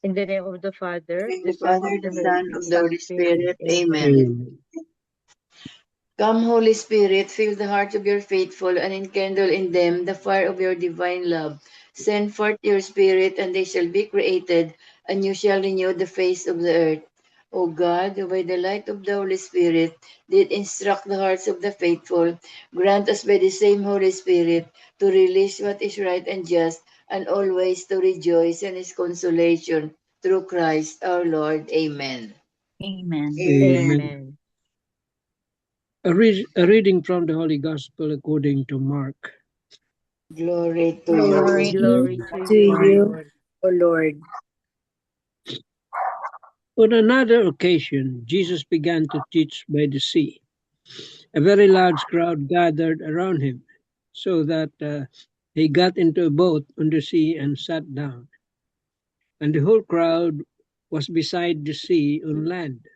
In the name of the Father, In the the Son, Father, and the the Son, Holy of the Holy Spirit. Spirit. Amen. Amen. Amen. Come, Holy Spirit, fill the hearts of your faithful and enkindle in them the fire of your divine love. Send forth your Spirit, and they shall be created, and you shall renew the face of the earth. O God, who by the light of the Holy Spirit did instruct the hearts of the faithful, grant us by the same Holy Spirit to release what is right and just, and always to rejoice in His consolation through Christ our Lord. Amen. Amen. Amen. Amen. A reading from the Holy Gospel according to Mark. Glory to Glory you. Glory to to you, you, Lord. O Lord. On another occasion, Jesus began to teach by the sea. A very large crowd gathered around him, so that he got into a boat on the sea and sat down. And the whole crowd was beside the sea on land.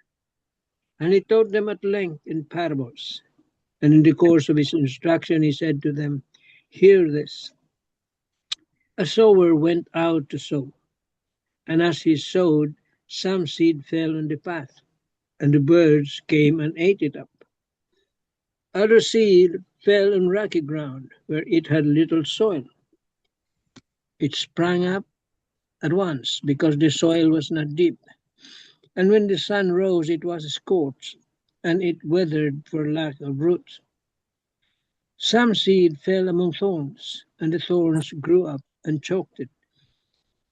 And he taught them at length in parables. And in the course of his instruction, he said to them, "Hear this. A sower went out to sow. And as he sowed, some seed fell on the path, and the birds came and ate it up. Other seed fell on rocky ground, where it had little soil. It sprang up at once, because the soil was not deep. And when the sun rose, it was scorched, and it withered for lack of roots. Some seed fell among thorns, and the thorns grew up and choked it,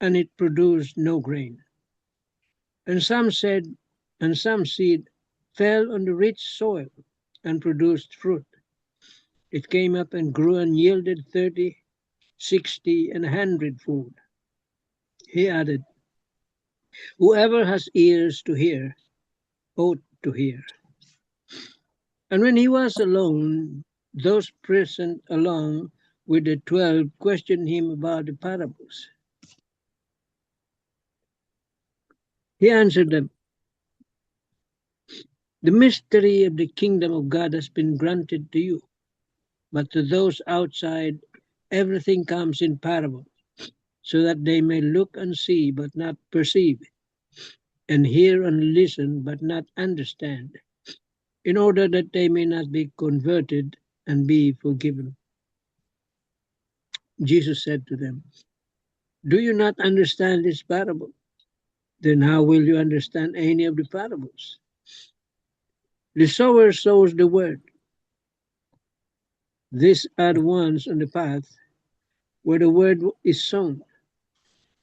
and it produced no grain. And some said, and some seed fell on the rich soil and produced fruit. It came up and grew and yielded 30, 60, and 100-fold. He added, "Whoever has ears to hear ought to hear." And when he was alone, those present along with the 12 questioned him about the parables. He answered them, "The mystery of the kingdom of God has been granted to you, but to those outside, everything comes in parable, so that they may look and see but not perceive, and hear and listen but not understand, in order that they may not be converted and be forgiven." Jesus said to them, "Do you not understand this parable? Then how will you understand any of the parables? The sower sows the word. These are the ones on the path where the word is sown.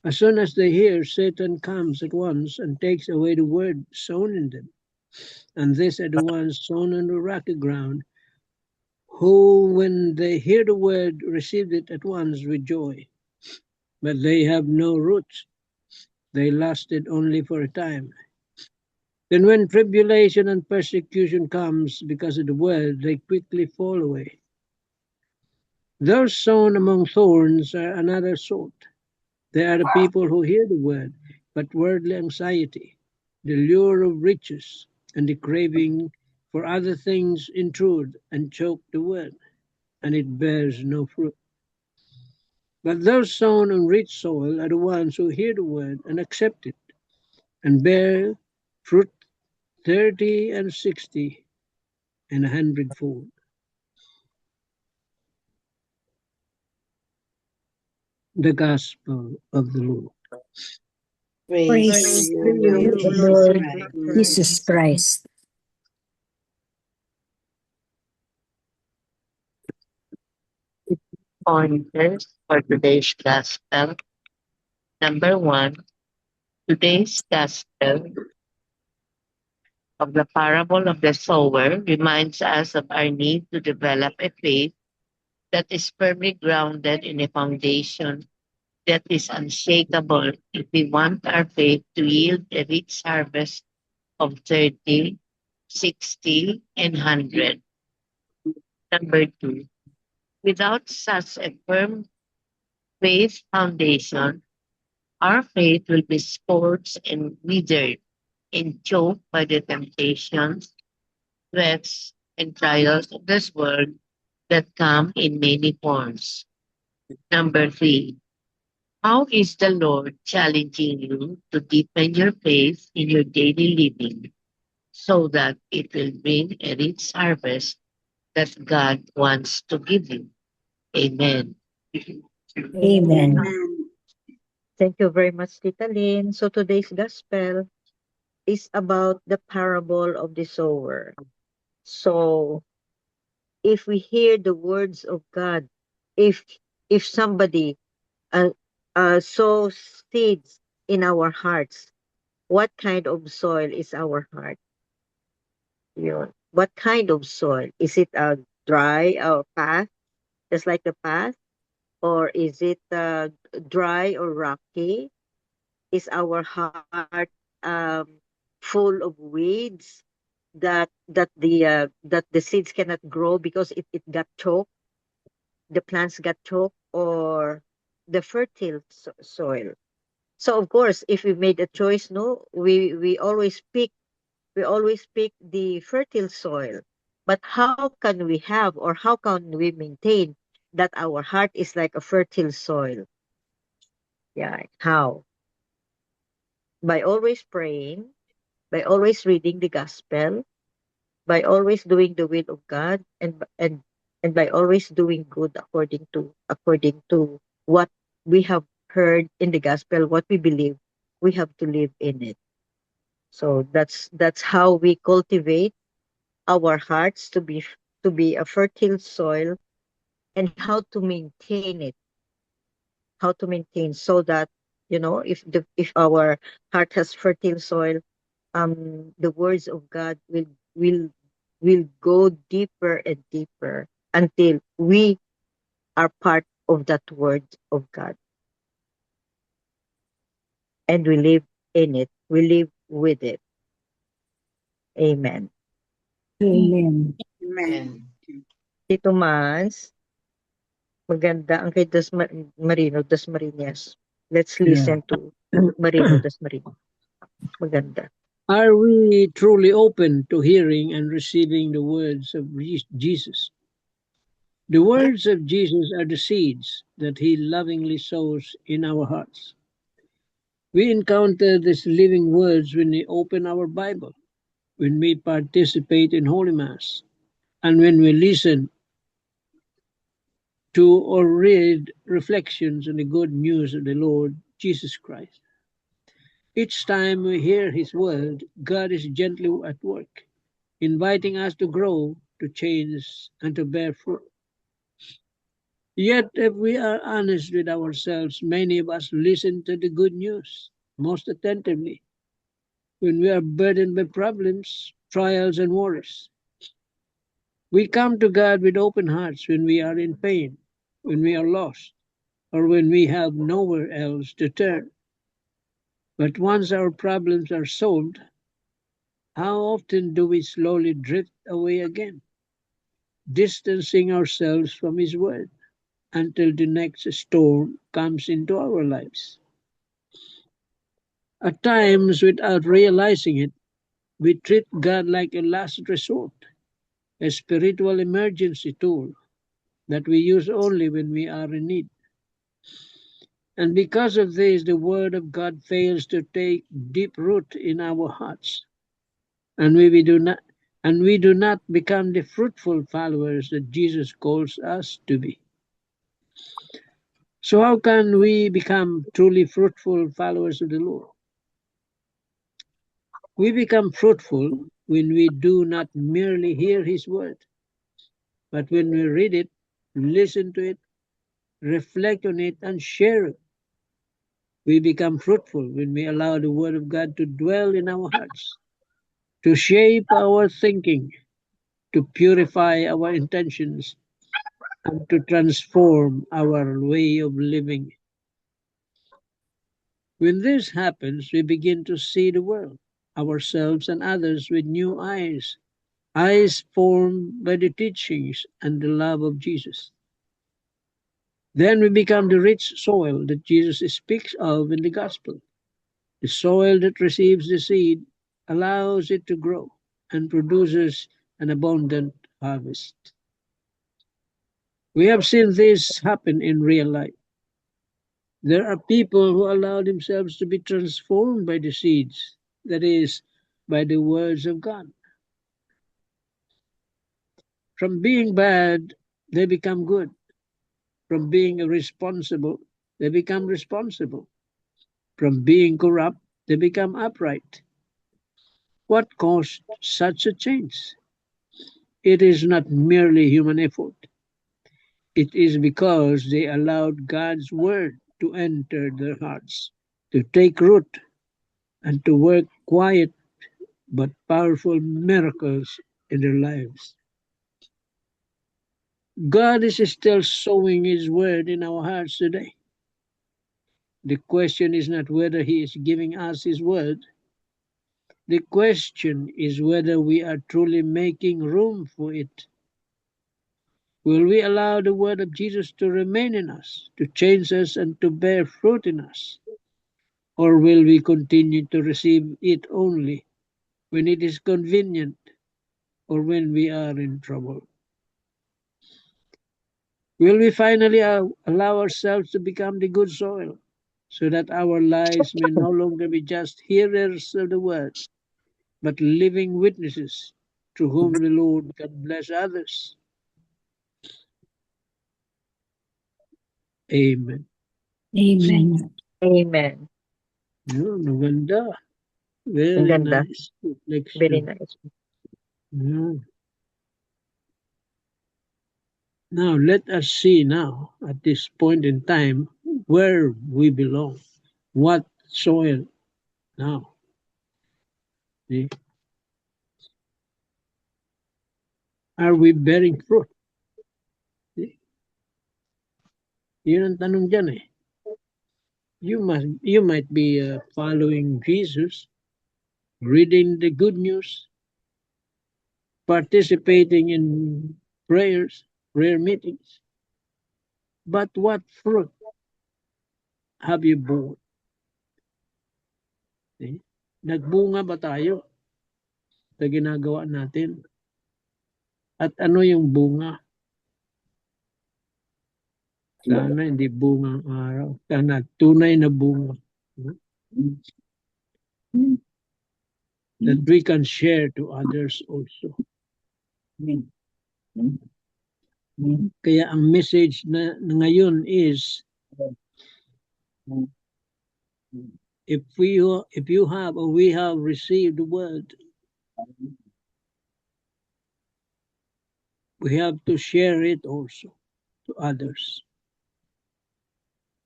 As soon as they hear, Satan comes at once and takes away the word sown in them. And these are the ones sown on the rocky ground, who, when they hear the word, receive it at once with joy. But they have no roots. They lasted only for a time. Then when tribulation and persecution comes because of the word, they quickly fall away. Those sown among thorns are another sort. They are the people who hear the word, but worldly anxiety, the lure of riches, and the craving for other things intrude and choke the word, and it bears no fruit. But those sown on rich soil are the ones who hear the word and accept it, and bear fruit 30 and 60 and 100-fold. The Gospel of the Lord. Praise to Praise Praise to you, you, Lord you, O Jesus Lord Lord Jesus Christ. Christ. Jesus Christ. Pointers for today's gospel. Number one, today's gospel of the parable of the sower reminds us of our need to develop a faith that is firmly grounded in a foundation that is unshakable if we want our faith to yield a rich harvest of 30, 60, and 100. Number two, without such a firm faith foundation, our faith will be scorched and withered and choked by the temptations, threats, and trials of this world that come in many forms. Number three, How is the Lord challenging you to deepen your faith in your daily living so that it will bring a rich harvest that God wants to give you? Amen. Amen. Thank you very much, Tita Lynn. So today's gospel is about the parable of the sower. So if we hear the words of God, if if somebody uh, sows seeds in our hearts, what kind of soil is our heart? What kind of soil? Is it a dry or path, just like the path? Or is it dry or rocky? Is our heart full of weeds that the seeds cannot grow because it got choked, the plants got choked, or the fertile soil? So of course, if we made a choice, no, we always pick the fertile soil. But how can we have, or how can we maintain that our heart is like a fertile soil? Yeah, how? By always praying, by always reading the gospel, by always doing the will of God, and by always doing good according to what we have heard in the gospel, what we believe, we have to live in it. So that's how we cultivate our hearts to be a fertile soil, and how to maintain, so that if our heart has fertile soil, the words of God will will go deeper and deeper until we are part of that word of God, and we live in it, we live with it. Amen. Amen. Amen. Tito Mans, maganda ang kay Marino Das Marinas. Let's listen to Marino Das Marinas. Maganda. Are we truly open to hearing and receiving the words of Jesus? The words of Jesus are the seeds that he lovingly sows in our hearts. We encounter these living words when we open our Bible, when we participate in Holy Mass, and when we listen to or read reflections on the good news of the Lord Jesus Christ. Each time we hear his word, God is gently at work, inviting us to grow, to change, and to bear fruit. Yet, if we are honest with ourselves, many of us listen to the good news most attentively when we are burdened by problems, trials, and worries. We come to God with open hearts when we are in pain, when we are lost, or when we have nowhere else to turn. But once our problems are solved, how often do we slowly drift away again, distancing ourselves from His Word until the next storm comes into our lives? At times, without realizing it, we treat God like a last resort, a spiritual emergency tool that we use only when we are in need. And because of this, the Word of God fails to take deep root in our hearts, and we do not become the fruitful followers that Jesus calls us to be. So how can we become truly fruitful followers of the Lord? We become fruitful when we do not merely hear his word, but when we read it, listen to it, reflect on it, and share it. We become fruitful when we allow the word of God to dwell in our hearts, to shape our thinking, to purify our intentions, and to transform our way of living. When this happens, we begin to see the world, ourselves, and others with new eyes, eyes formed by the teachings and the love of Jesus. Then we become the rich soil that Jesus speaks of in the gospel. The soil that receives the seed, allows it to grow, and produces an abundant harvest. We have seen this happen in real life. There are people who allow themselves to be transformed by the seeds, that is, by the words of God. From being bad, they become good. From being irresponsible, they become responsible. From being corrupt, they become upright. What caused such a change? It is not merely human effort. It is because they allowed God's word to enter their hearts, to take root, and to work quiet but powerful miracles in their lives. God is still sowing His word in our hearts today. The question is not whether He is giving us His word. The question is whether we are truly making room for it. Will we allow the word of Jesus to remain in us, to change us, and to bear fruit in us? Or will we continue to receive it only when it is convenient or when we are in trouble? Will we finally allow ourselves to become the good soil so that our lives may no longer be just hearers of the word, but living witnesses through whom the Lord can bless others? Amen. Amen. Amen. Yun, maganda. Ang Very ganda. nice Very reflection. nice. Yeah. Now, let us see now, at this point in time, where we belong. What soil now? See? Are we bearing fruit? See? Yun ang tanong dyan eh. You might be following Jesus, reading the good news, participating in prayer meetings. But what fruit have you borne? See? Nagbunga ba tayo sa ginagawa natin? At ano yung bunga? Sana hindi bunga ang araw. Sana tunay na bunga. That we can share to others also. Kaya ang message na ngayon is, if you have or we have received the word, we have to share it also to others.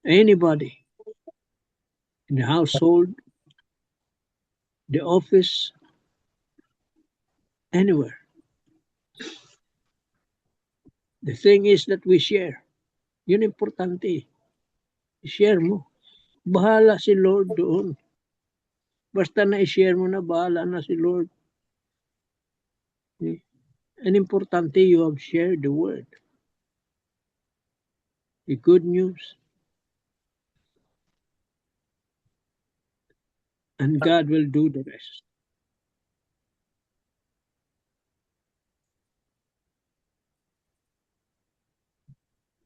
Anybody in the household, the office, anywhere. The thing is that we share. Yun importante. I-share mo. Bahala si Lord doon. Basta na i-share mo na, bahala na si Lord. And importante, you have shared the word. The good news. And God will do the rest.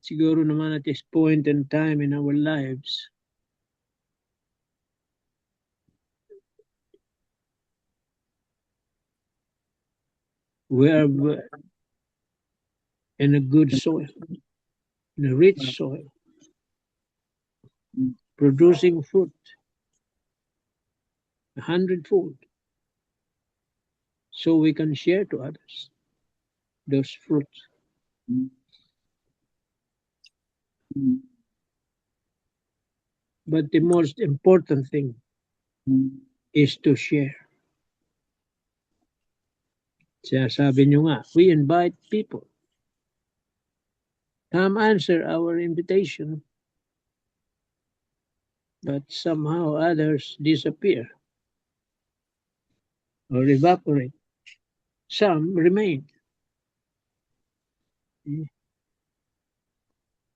Siguro naman at this point in time in our lives, we are in a good soil, in a rich soil, producing fruit 100-fold, so we can share to others those fruits. But the most important thing is to share. Sabi nyo nga, we invite people. Come answer our invitation. But somehow others disappear or evaporate. Some remain.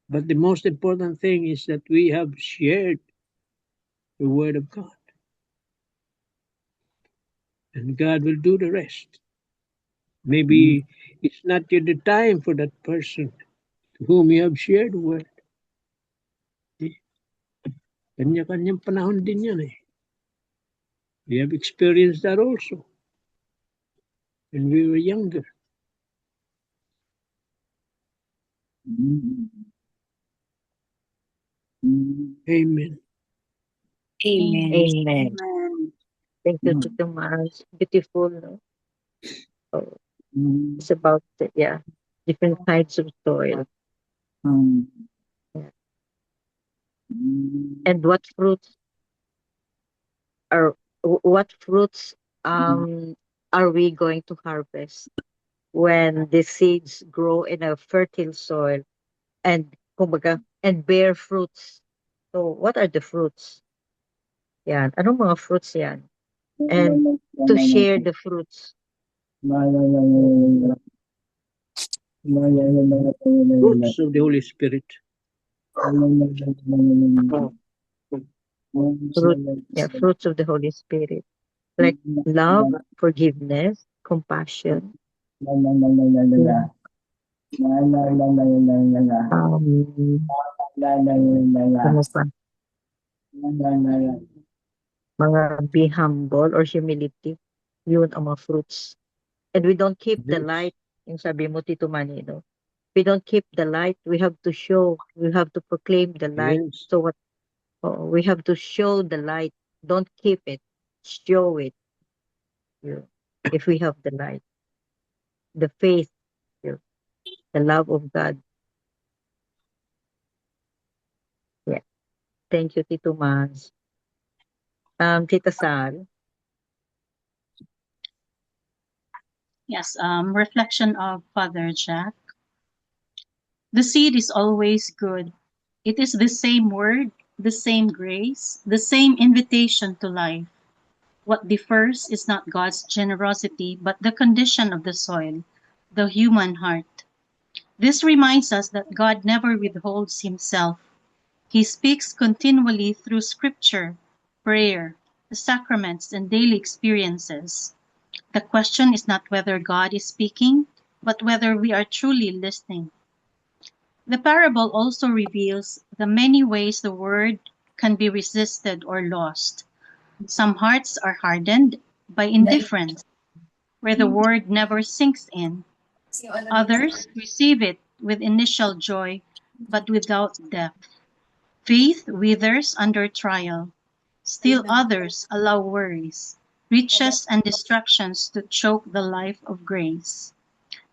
But the most important thing is that we have shared the word of God. And God will do the rest. Maybe it's not yet the time for that person to whom you have shared the word. Kanya-kanyang panahon din yan eh. We have experienced that also when we were younger. Amen. Amen. Amen. Amen. Thank you, Tito Mars. Beautiful, no? Oh, it's about, different kinds of soil. Yeah. And what fruits are we going to harvest when the seeds grow in a fertile soil and kumbaga, and bear fruits? So what are the fruits? Yan. Anong mga fruits yan? And to share the fruits. Fruits of the Holy Spirit. Fruits of the Holy Spirit. Like love, forgiveness, compassion. Ano pa? Mga be humble or humility. Yun ang mga fruits. And we don't keep the light. Yung sabi mo, Tito Manny, no? We don't keep the light. We have to show. We have to proclaim the light. Yes. So what? We have to show the light. Don't keep it. Show it. Yeah. If we have the light, the faith, yeah, the love of God. Yeah. Thank you, Tito Mans. Tita Sal. Yes, reflection of Father Jack. The seed is always good. It is the same word, the same grace, the same invitation to life. What differs is not God's generosity, but the condition of the soil, the human heart. This reminds us that God never withholds himself. He speaks continually through scripture, prayer, the sacraments, and daily experiences. The question is not whether God is speaking, but whether we are truly listening. The parable also reveals the many ways the word can be resisted or lost. Some hearts are hardened by indifference, where the word never sinks in. Others receive it with initial joy, but without depth. Faith withers under trial. Still others allow worries, riches, and distractions to choke the life of grace.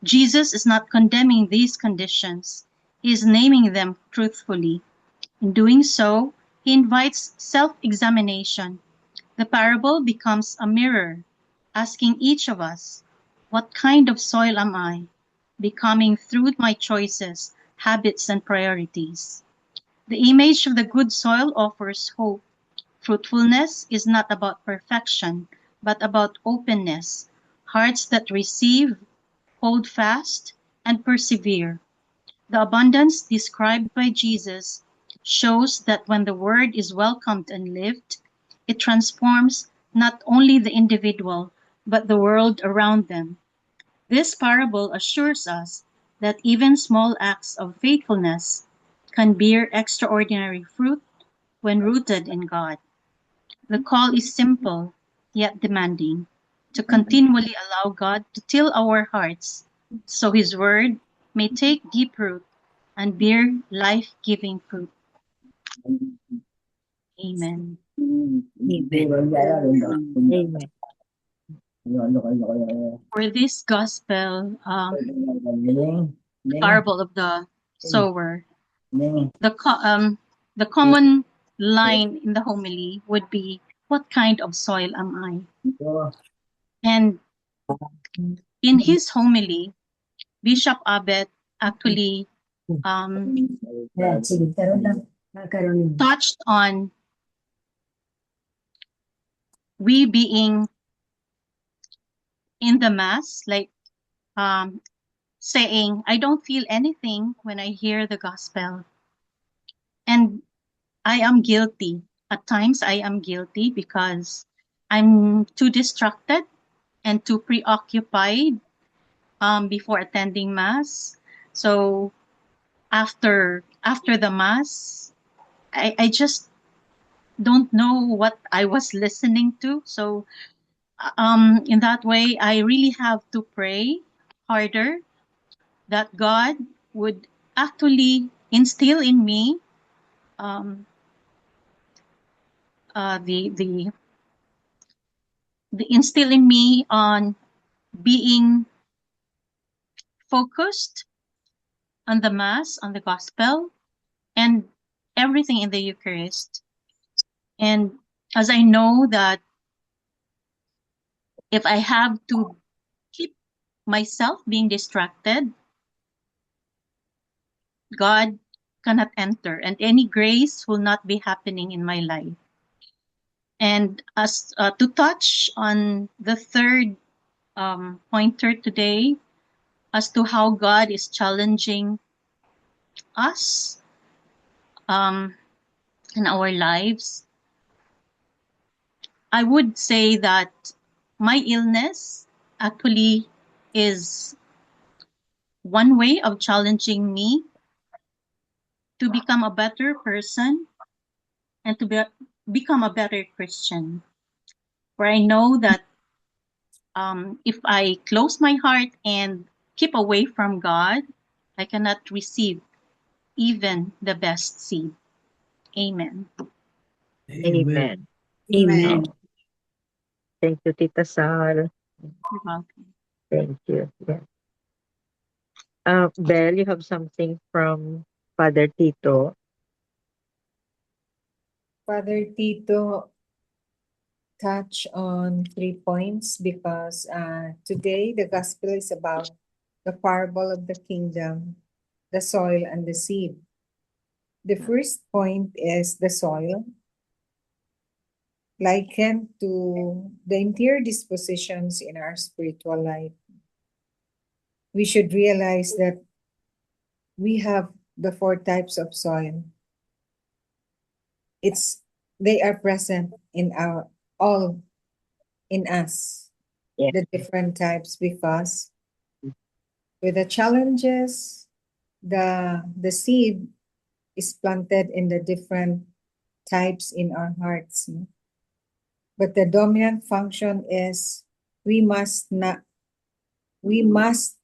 Jesus is not condemning these conditions. He is naming them truthfully. In doing so, he invites self-examination. The parable becomes a mirror, asking each of us, what kind of soil am I becoming through my choices, habits, and priorities? The image of the good soil offers hope. Fruitfulness is not about perfection, but about openness, hearts that receive, hold fast, and persevere. The abundance described by Jesus shows that when the word is welcomed and lived, it transforms not only the individual, but the world around them. This parable assures us that even small acts of faithfulness can bear extraordinary fruit when rooted in God. The call is simple, yet demanding, to continually allow God to till our hearts so his word may take deep root and bear life-giving fruit. Amen. Amen. For this gospel parable of the sower, the common line in the homily would be, what kind of soil am I? And in his homily, Bishop Abbott actually touched on we being in the mass, like saying, I don't feel anything when I hear the gospel. And I am guilty. At times I am guilty because I'm too distracted and too preoccupied before attending mass. So after the mass, I just don't know what I was listening to. So in that way, I really have to pray harder that God would actually instill in me um, the instill in me on being focused on the mass, on the gospel, and everything in the Eucharist. And as I know that if I have to keep myself being distracted, God cannot enter, and any grace will not be happening in my life. And as to touch on the third pointer today, as to how God is challenging us um, in our lives, I would say that my illness actually is one way of challenging me to become a better person and to become a better Christian. Where I know that if I close my heart and keep away from God, I cannot receive even the best seed. Amen. Amen. Amen. Oh, thank you, Tita Sal. You're welcome. Thank you. Yeah. Belle, you have something from Father Tito. Father Tito touch on 3 points because today the gospel is about the parable of the kingdom, the soil, and the seed. The first point is the soil, likened to the interior dispositions in our spiritual life. We should realize that we have the 4 types of soil. They are present in our all in us, Yeah. the different types, because with the challenges, the seed is planted in the different types in our hearts. But the dominant function is we must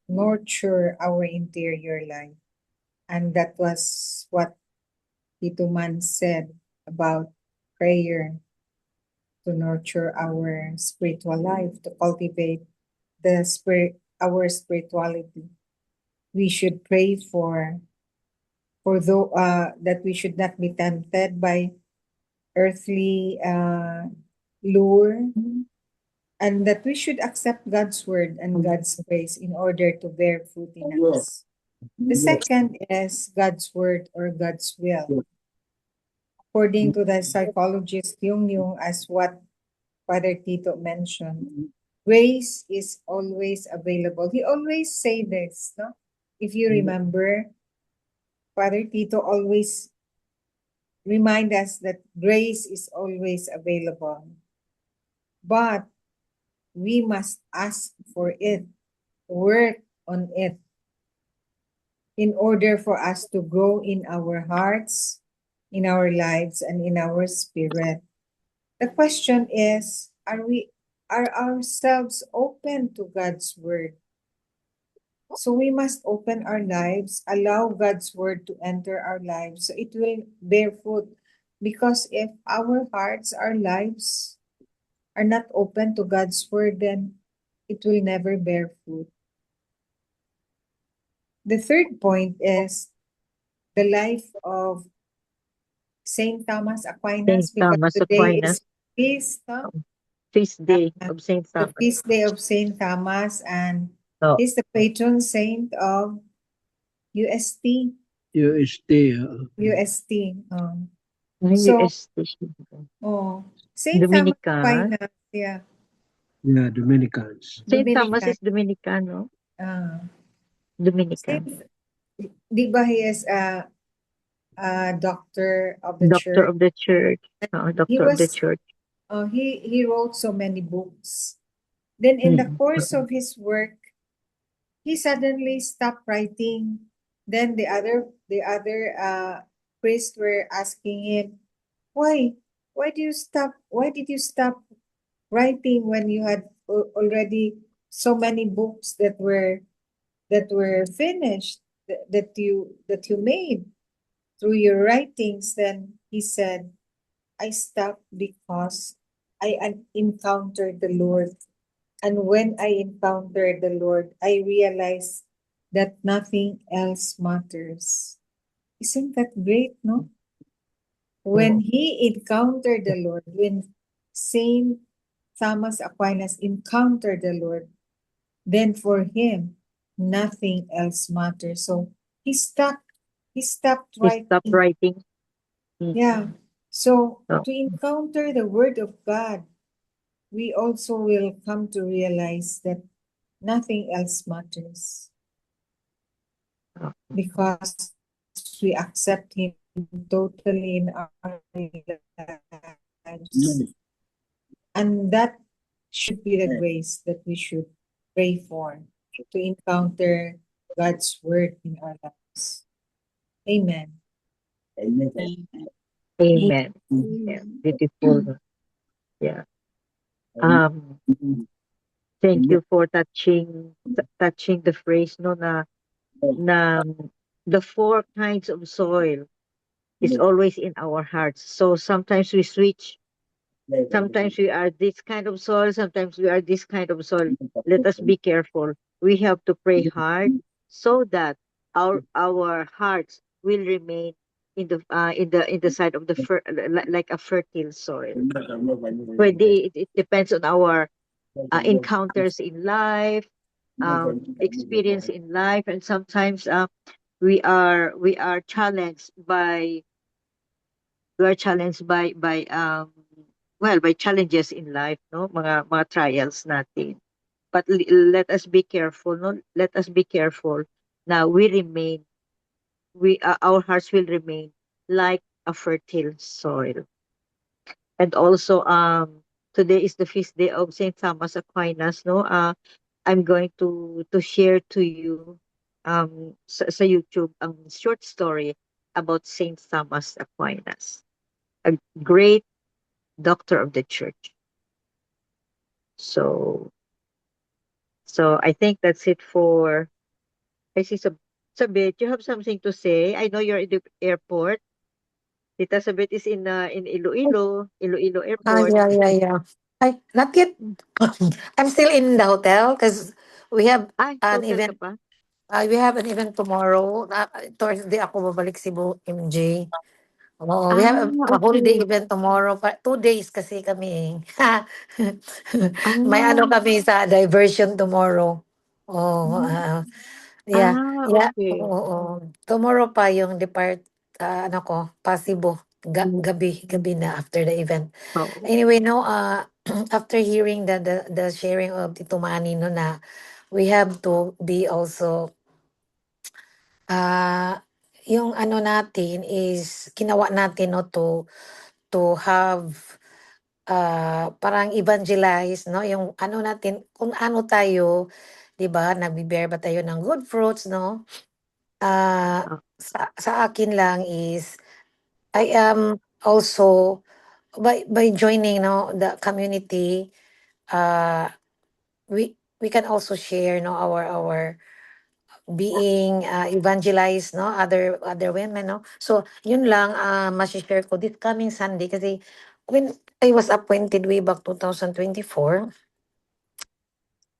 nurture our interior life. And that was what Tito Man said about prayer, to nurture our spiritual life, to cultivate our spirituality. We should pray that we should not be tempted by earthly lure, and that we should accept God's word and God's grace in order to bear fruit in us. The second is God's word or God's will. According to the psychologist Jung, as what Father Tito mentioned, grace is always available. He always say this, no? If you remember, Father Tito always remind us that grace is always available. But we must ask for it, work on it, in order for us to grow in our hearts, in our lives, and in our spirit. The question is, are ourselves open to God's word? So we must open our lives, allow God's word to enter our lives so it will bear fruit. Because if our hearts, our lives are not open to God's word, then it will never bear fruit. The third point is the life of Saint Thomas Aquinas, Saint because Thomas today is Aquinas, feast, no? feast day of Saint The Thomas. feast day of Saint Thomas, and Oh, he's the patron saint of UST. UST. UST. may So, station. Saint Thomas Dominican. Aquinas, yeah, Yeah, Dominicans. Saint Thomas Dominican. is Dominicano. Uh, Dominican. Saint, di ba he is a doctor of the Doctor church? of the church. He Doctor of the was, church. he wrote so many books. Then in the course of his work, he suddenly stopped writing. Then the other priests were asking him, why? why did you stop writing when you had already so many books that were finished, that you made through your writings? Then he said, I stopped because I encountered the Lord. And when I encountered the Lord, I realized that nothing else matters. Isn't that great, no? When he encountered the Lord, when Saint Thomas Aquinas encountered the Lord, then for him, nothing else matters. So he stopped, he stopped He stopped writing. writing. Mm. Yeah. So So, to encounter the Word of God, we also will come to realize that nothing else matters uh, because we accept Him totally in our lives. And that should be the grace that we should pray for, to encounter God's Word in our lives. Amen. Amen. amen. Yeah, beautiful. Yeah. Um, thank you for touching the phrase, no, na the four kinds of soil is always in our hearts. So sometimes we switch. Sometimes we are this kind of soil, sometimes we are this kind of soil. Let us be careful. We have to pray hard so that our hearts will remain in the side of the like a fertile soil. Where it depends on our encounters in life, experience in life, and sometimes we are challenged by well, by challenges in life, no, mga trials natin. But let us be careful, no, let us be careful. Now we remain, we our hearts will remain like a fertile soil. And also today is the feast day of Saint Thomas Aquinas, no. I'm going to share to you sa YouTube ang short story about Saint Thomas Aquinas, a great doctor of the church. So I think that's it for, I see Sabit, you have something to say? I know you're in the airport. Tita Sabit is in Iloilo Airport. Yeah. Not yet. I'm still in the hotel because we have Ay, sa an hotel ka event. pa? We have an event tomorrow. Thursday ako babalik Cebu, MJ. Oo, we have Ah, a whole day okay. event tomorrow. 2 days kasi kami. May ano Ah, kami sa diversion tomorrow. Oh, yeah. Yeah. okay. Oo. Tomorrow pa yung ano ko, Pasibo. Gabi na after the event. Oo. Anyway, no, after hearing the sharing of Tito Manny, no, na we have to be also, yung ano natin is ginawa natin, no, to have, parang evangelize, no, yung ano natin, kung ano tayo, 'di ba, nagbe-bear ba tayo ng good fruits, no? Ah, Sa akin lang is I am also by joining, no, the community, uh we can also share, no, our being, evangelize, no, other women, no. So yun lang, share ko this coming Sunday kasi when I was appointed way back 2024,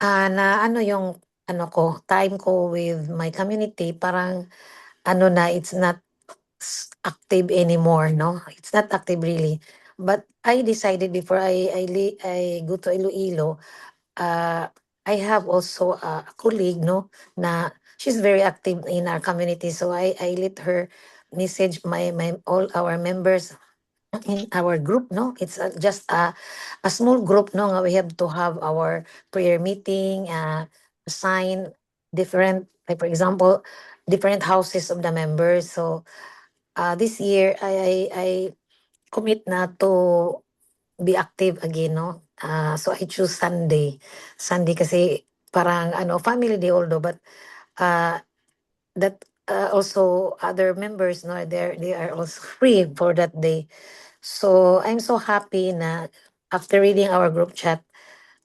na ano yung ano ko, time ko with my community, parang ano na, it's not active anymore, no? It's not active really. But I decided before I go to Iloilo, uh, I have also a colleague, no, na she's very active in our community. So I let her message my all our members in our group, no. It's just a small group, no, nga we have to have our prayer meeting, assign different, like for example, different houses of the members. So this year I commit na to be active again, no. So I choose Sunday kasi parang ano, family day although, but uh that also other members, no, they are also free for that day. So I'm so happy na after reading our group chat,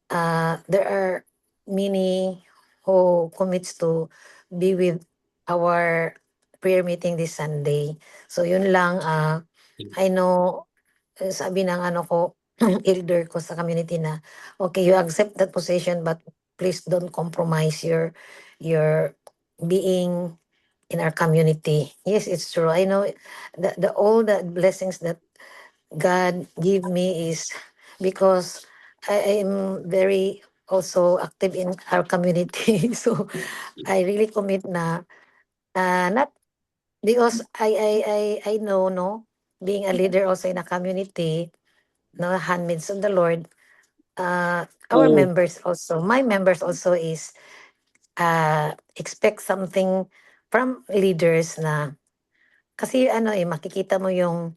there are many who commits to be with our prayer meeting this Sunday. So yun lang, I know, sabi ng ano ko, elder ko sa community na, okay, you accept that position, but please don't compromise your being in our community. Yes, it's true. I know the all the blessings that God give me is because I am very also active in our community. So I really commit na not because I know, no, being a leader also in a community, no, handmaids of the Lord, our members also, my members also is expect something from leaders na kasi ano makikita mo yung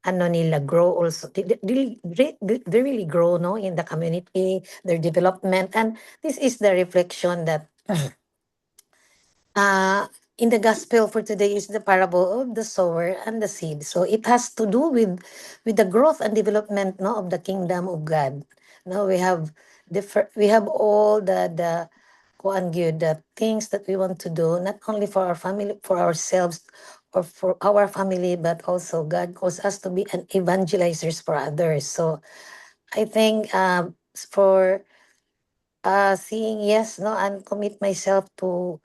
ano nila grow also. They really grow, no, in the community, their development, and this is the reflection that in the gospel for today is the parable of the sower and the seed. So it has to do with the growth and development, no, of the kingdom of God. No, we have all the kuan gyud, the things that we want to do, not only for our family, for ourselves, or for our family, but also God calls us to be an evangelizers for others. So I think for seeing yes, no, and commit myself to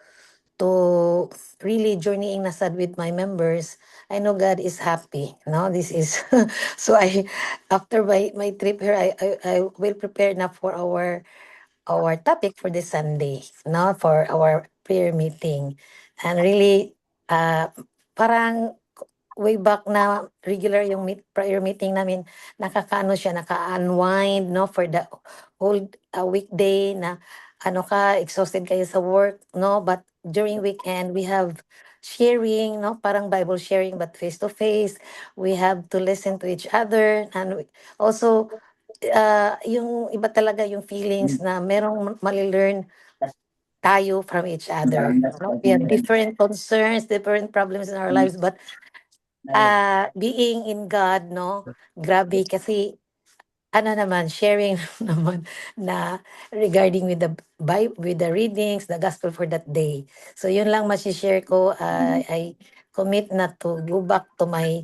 really journeying nasad with my members, I know God is happy. No, this is so I after my trip here, I will prepare na for our topic for this Sunday, no, for our prayer meeting, and really parang way back na regular yung prayer meeting namin, nakakaano siya, naka-unwind, no, for the whole weekday na ano ka, exhausted kayo sa work, no, but during weekend, we have sharing, no, parang Bible sharing, but face to face, we have to listen to each other, and also, yung iba talaga yung feelings na merong mali-learn tayo from each other, no? We have different concerns, different problems in our lives, but being in God, no, grabe kasi ano naman, sharing naman na regarding with the Bible, with the readings, the gospel for that day. So yun lang share ko. I commit na to go back to my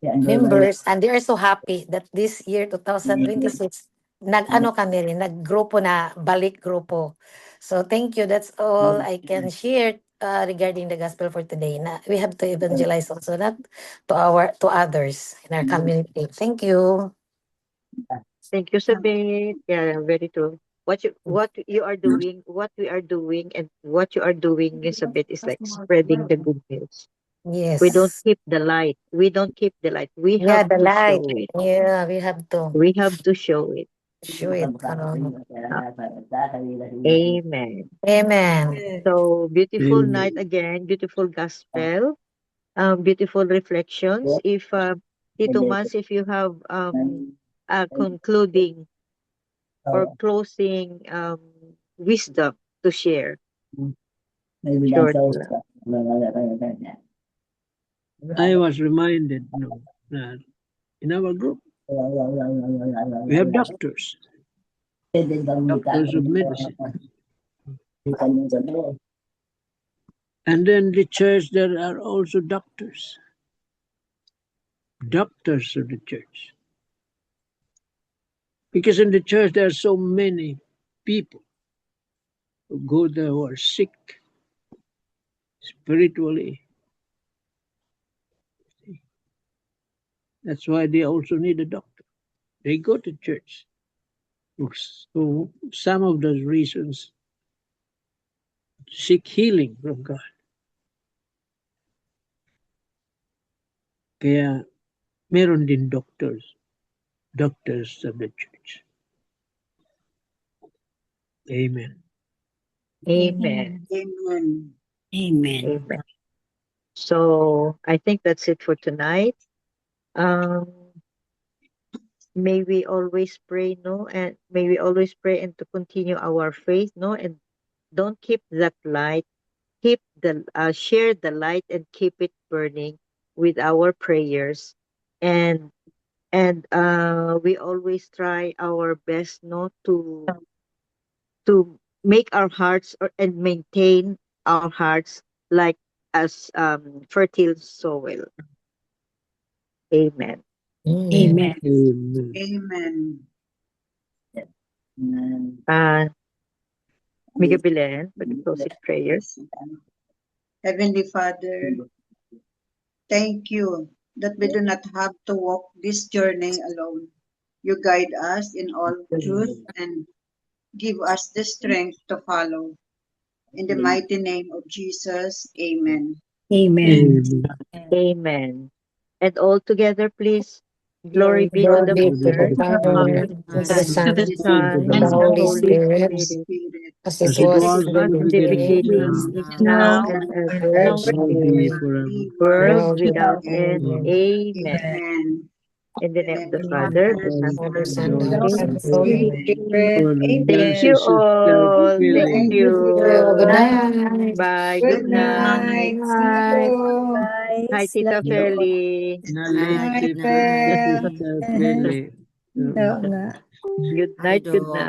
members, and they are so happy that this year 2026 nag-ano kami rin, nag-grupo na, balik grupo. So thank you. That's all I can share regarding the gospel for today. Na we have to evangelize also, not to others in our community. Thank you. Thank you, Sabit. Yeah, very true. What you are doing, what we are doing, and what you are doing, Sabit, is like spreading the good news. We don't Yes. keep the light. We don't keep the light. We Yeah, have the to light. show it. Yeah, we have to We have to show it. show it. Amen. Amen. So beautiful Amen. night again, beautiful gospel, beautiful reflections. If Tito Mas, if you have concluding or closing wisdom to share, short lang. I was reminded, that in our group, we have doctors of medicine. And then the church, there are also doctors of the church. Because in the church, there are so many people who go there who are sick spiritually. That's why they also need a doctor. They go to church. So some of those reasons seek healing from God. Kaya meron din doctors of the church. Amen. Amen. Amen. Amen. So I think that's it for tonight. May we always pray, no, and may we always pray and to continue our faith, no, and don't keep that light. Keep the share the light and keep it burning with our prayers. and we always try our best not to make our hearts and maintain our hearts like as fertile soil. Amen. Amen. Amen. Amen. Miguel Belen for the closing prayer. Heavenly Father, thank you that we do not have to walk this journey alone. You guide us in all truth and give us the strength to follow. In the mighty name of Jesus, amen. Amen. Amen. And all together, please. Glory be to Glory the be to the Father, Father, and to the To Son, the to the Son, Son, and and the to and the the Holy Holy Holy Spirit, Spirit, as As it it was as was it in the in was the in the beginning, beginning, beginning, is Spirit, now, now and And and ever now shall will be, be shall forever. be world world without without without end. end. end. Amen. Amen. In the In the name of name the of the Father, Father, Father, the Son, Son, Son, and Father, the and Son, the Holy the Holy Holy Spirit. and Spirit. Spirit. For Thank Genesis you Amen. is all. Thank self-fulfilling. Thank you, you. Good Jesus. night. Bye. Good Good night. night. See Night. you. Hi, Tita Feli. Knowledge Hi, Good is just Bell. self-fulfilling. Good night. Good night.